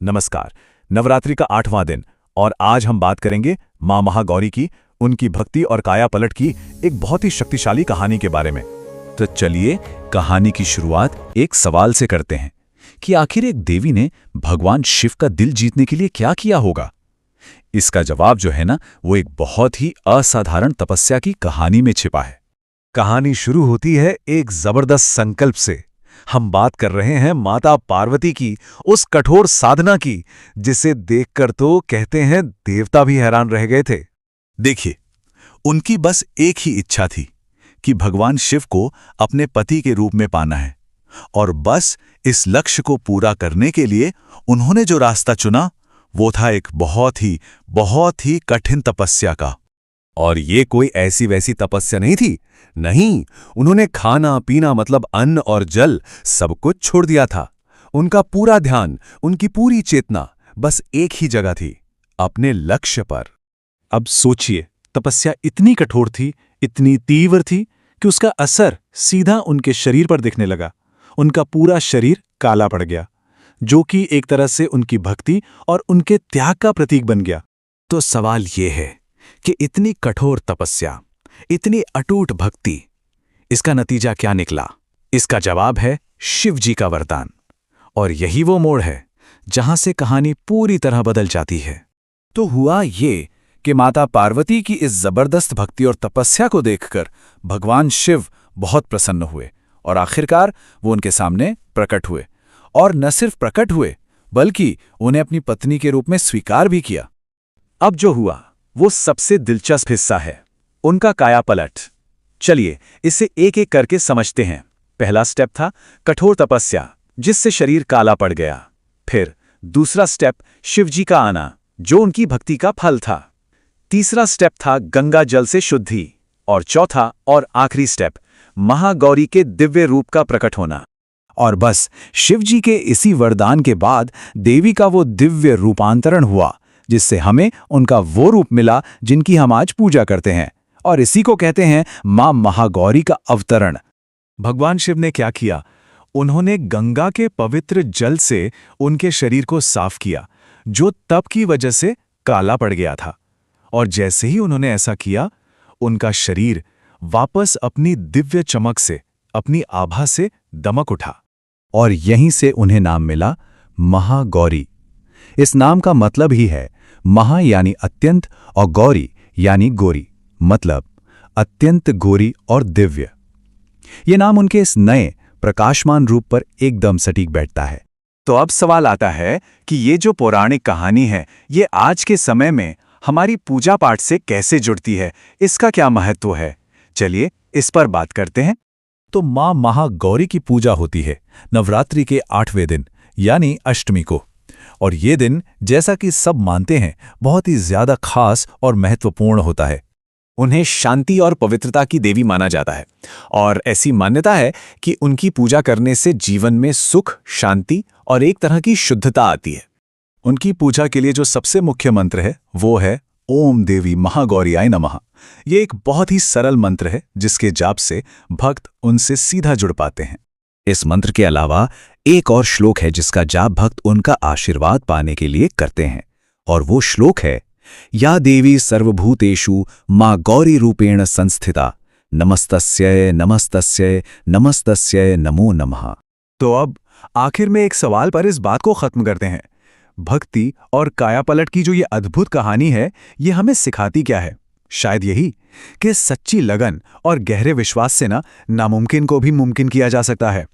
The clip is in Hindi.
नमस्कार। नवरात्रि का 8वां दिन और आज हम बात करेंगे मां महागौरी की, उनकी भक्ति और काया पलट की एक बहुत ही शक्तिशाली कहानी के बारे में। तो चलिए कहानी की शुरुआत एक सवाल से करते हैं कि आखिर एक देवी ने भगवान शिव का दिल जीतने के लिए क्या किया होगा। इसका जवाब जो है ना, वो एक बहुत ही असाधारण तपस्या की कहानी में छिपा है। कहानी शुरू होती है एक जबरदस्त संकल्प से। हम बात कर रहे हैं माता पार्वती की, उस कठोर साधना की जिसे देखकर तो कहते हैं देवता भी हैरान रह गए थे। देखिए, उनकी बस एक ही इच्छा थी कि भगवान शिव को अपने पति के रूप में पाना है, और बस इस लक्ष्य को पूरा करने के लिए उन्होंने जो रास्ता चुना वो था एक बहुत ही कठिन तपस्या का। और ये कोई ऐसी वैसी तपस्या नहीं थी। नहीं, उन्होंने खाना पीना मतलब अन्न और जल सब कुछ छोड़ दिया था। उनका पूरा ध्यान, उनकी पूरी चेतना बस एक ही जगह थी, अपने लक्ष्य पर। अब सोचिए, तपस्या इतनी कठोर थी, इतनी तीव्र थी कि उसका असर सीधा उनके शरीर पर दिखने लगा। उनका पूरा शरीर काला पड़ गया, जो कि एक तरह से उनकी भक्ति और उनके त्याग का प्रतीक बन गया। तो सवाल ये है कि इतनी कठोर तपस्या, इतनी अटूट भक्ति, इसका नतीजा क्या निकला? इसका जवाब है शिव जी का वरदान। और यही वो मोड़ है जहां से कहानी पूरी तरह बदल जाती है। तो हुआ ये कि माता पार्वती की इस जबरदस्त भक्ति और तपस्या को देखकर भगवान शिव बहुत प्रसन्न हुए और आखिरकार वो उनके सामने प्रकट हुए। और न सिर्फ प्रकट हुए, बल्कि उन्हें अपनी पत्नी के रूप में स्वीकार भी किया। अब जो हुआ वो सबसे दिलचस्प हिस्सा है, उनका काया पलट। चलिए इसे एक एक करके समझते हैं। पहला स्टेप था कठोर तपस्या, जिससे शरीर काला पड़ गया। फिर दूसरा स्टेप शिवजी का आना, जो उनकी भक्ति का फल था। तीसरा स्टेप था गंगा जल से शुद्धि। और चौथा और आखिरी स्टेप महागौरी के दिव्य रूप का प्रकट होना। और बस शिवजी के इसी वरदान के बाद देवी का वो दिव्य रूपांतरण हुआ, जिससे हमें उनका वो रूप मिला जिनकी हम आज पूजा करते हैं। और इसी को कहते हैं मां महागौरी का अवतरण। भगवान शिव ने क्या किया? उन्होंने गंगा के पवित्र जल से उनके शरीर को साफ किया, जो तप की वजह से काला पड़ गया था। और जैसे ही उन्होंने ऐसा किया, उनका शरीर वापस अपनी दिव्य चमक से, अपनी आभा से दमक उठा। और यहीं से उन्हें नाम मिला महागौरी। इस नाम का मतलब ही है महा यानी अत्यंत और गौरी यानी गोरी, मतलब अत्यंत गोरी और दिव्य। ये नाम उनके इस नए प्रकाशमान रूप पर एकदम सटीक बैठता है। तो अब सवाल आता है कि ये जो पौराणिक कहानी है, ये आज के समय में हमारी पूजा पाठ से कैसे जुड़ती है? इसका क्या महत्व है? चलिए इस पर बात करते हैं। तो मां महागौरी की पूजा होती है नवरात्रि के 8वें दिन यानी अष्टमी को। और ये दिन, जैसा कि सब मानते हैं, बहुत ही ज्यादा खास और महत्वपूर्ण होता है। उन्हें शांति और पवित्रता की देवी माना जाता है, और ऐसी मान्यता है कि उनकी पूजा करने से जीवन में सुख, शांति और एक तरह की शुद्धता आती है। उनकी पूजा के लिए जो सबसे मुख्य मंत्र है वो है ओम देवी महागौरियाय नमः। ये एक बहुत ही सरल मंत्र है, जिसके जाप से भक्त उनसे सीधा जुड़ पाते हैं। इस मंत्र के अलावा एक और श्लोक है जिसका जाप भक्त उनका आशीर्वाद पाने के लिए करते हैं, और वो श्लोक है या देवी सर्वभूतेषु मां गौरी रूपेण संस्थिता नमस्तस्यै नमस्तस्यै नमस्तस्यै नमो नमः। तो अब आखिर में एक सवाल पर इस बात को खत्म करते हैं। भक्ति और कायापलट की जो ये अद्भुत कहानी है, ये हमें सिखाती क्या है? शायद यही कि सच्ची लगन और गहरे विश्वास से नामुमकिन को भी मुमकिन किया जा सकता है।